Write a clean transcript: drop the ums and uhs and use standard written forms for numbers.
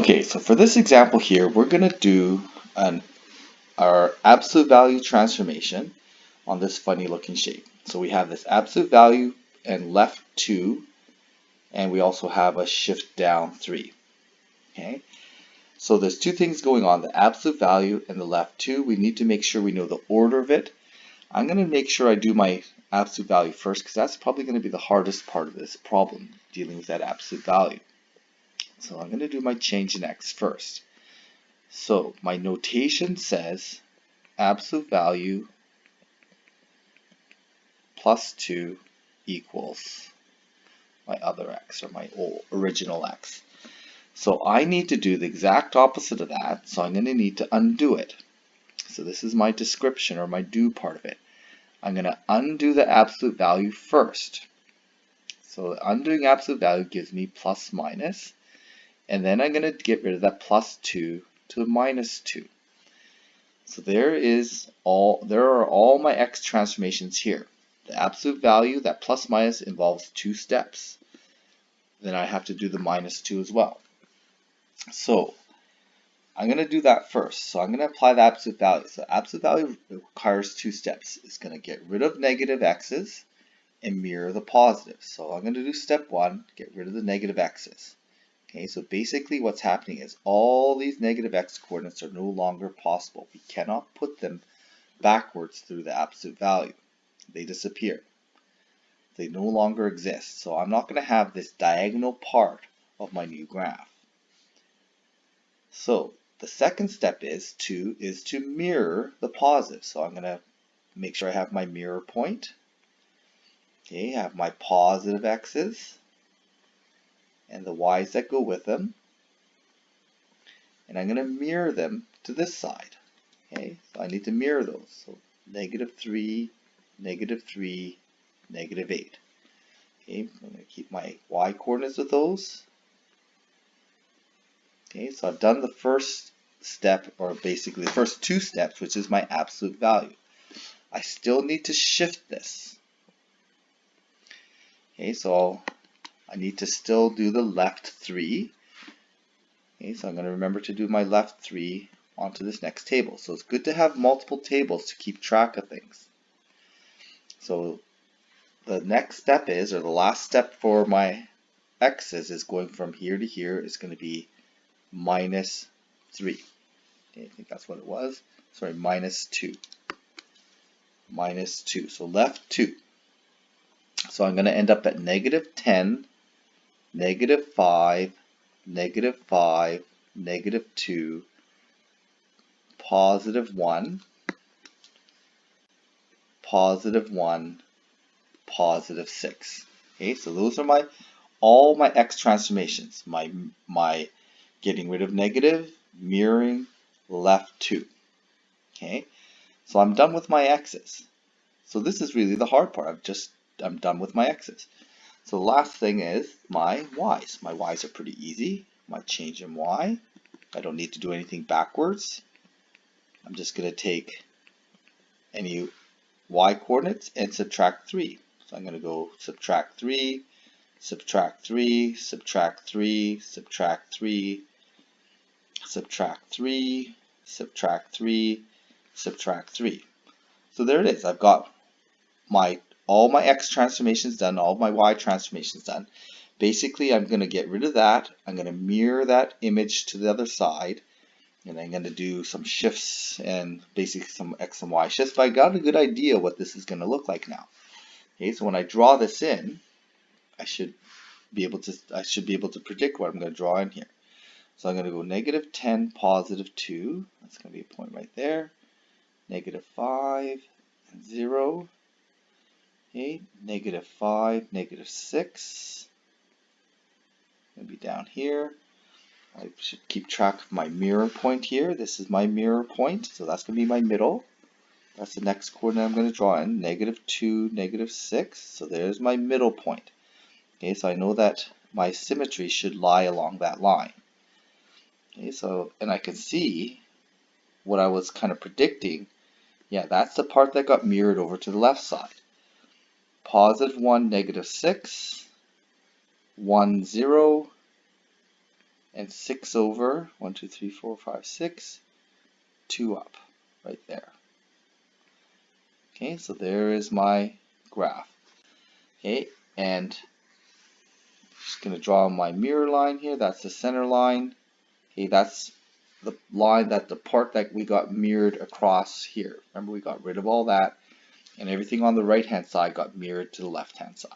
Okay, so for this example here, we're going to do our absolute value transformation on this funny looking shape. So we have this absolute value and left 2, and we also have a shift down 3. Okay, so there's two things going on, the absolute value and the left 2. We need to make sure we know the order of it. I'm going to make sure I do my absolute value first because that's probably going to be the hardest part of this problem, dealing with that absolute value. So I'm going to do my change in x first. So my notation says absolute value plus 2 equals my other x, or my original x. So I need to do the exact opposite of that, so I'm going to need to undo it. So this is my description, or my do part of it. I'm going to undo the absolute value first. So undoing absolute value gives me plus minus, and then I'm going to get rid of that plus 2 to the minus 2. So there are all my x transformations here. The absolute value, that plus minus, involves 2 steps. Then I have to do the minus 2 as well. So I'm going to do that first. So I'm going to apply the absolute value. So absolute value requires 2 steps. It's going to get rid of negative x's and mirror the positives. So I'm going to do step 1, get rid of the negative x's. Okay, so basically what's happening is all these negative x coordinates are no longer possible. We cannot put them backwards through the absolute value. They disappear. They no longer exist. So I'm not going to have this diagonal part of my new graph. So the second step is to mirror the positive. So I'm going to make sure I have my mirror point. Okay, I have my positive x's and the y's that go with them. And I'm going to mirror them to this side. Okay, so I need to mirror those. So -3, -3, -8. Okay, I'm going to keep my y coordinates with those. Okay, so I've done the first step, or basically the first 2 steps, which is my absolute value. I still need to shift this. Okay, so I need to still do the left 3. Okay, so I'm going to remember to do my left 3 onto this next table. So it's good to have multiple tables to keep track of things. So the next step is, or the last step for my x's, is going from here to here is going to be -3. Okay, I think that's what it was. Sorry, -2. -2. So left 2. So I'm going to end up at -10, -5, -5, -2, +1, +1, +6. Okay, so those are all my x transformations. My getting rid of negative, mirroring, left 2. Okay, so I'm done with my x's. So this is really the hard part. I'm done with my x's. So the last thing is my y's. My y's are pretty easy. My change in y. I don't need to do anything backwards. I'm just going to take any y coordinates and subtract 3. So I'm going to go subtract 3, subtract 3, subtract 3, subtract 3, subtract 3, subtract 3, subtract 3. So there it is. I've got all my x transformations done, all my y transformations done. Basically, I'm going to get rid of that. I'm going to mirror that image to the other side, and I'm going to do some shifts and basically some x and y shifts. But I got a good idea what this is going to look like now. Okay, so when I draw this in, I should be able to predict what I'm going to draw in here. So I'm going to go -10, +2. That's going to be a point right there. -5 and 0. Okay, -5, -6. Going to be down here. I should keep track of my mirror point here. This is my mirror point, so that's going to be my middle. That's the next coordinate I'm going to draw in, -2, -6. So there's my middle point. Okay, so I know that my symmetry should lie along that line. Okay, so, and I can see what I was kind of predicting. Yeah, that's the part that got mirrored over to the left side. +1, -6, 1, 0, and 6 over 1, 2, 3, 4, 5, 6, 2 up, right there. Okay, so there is my graph. Okay, and just going to draw my mirror line here. That's the center line. Okay, that's the line, that the part that we got mirrored across here. Remember, we got rid of all that, and everything on the right hand side got mirrored to the left hand side.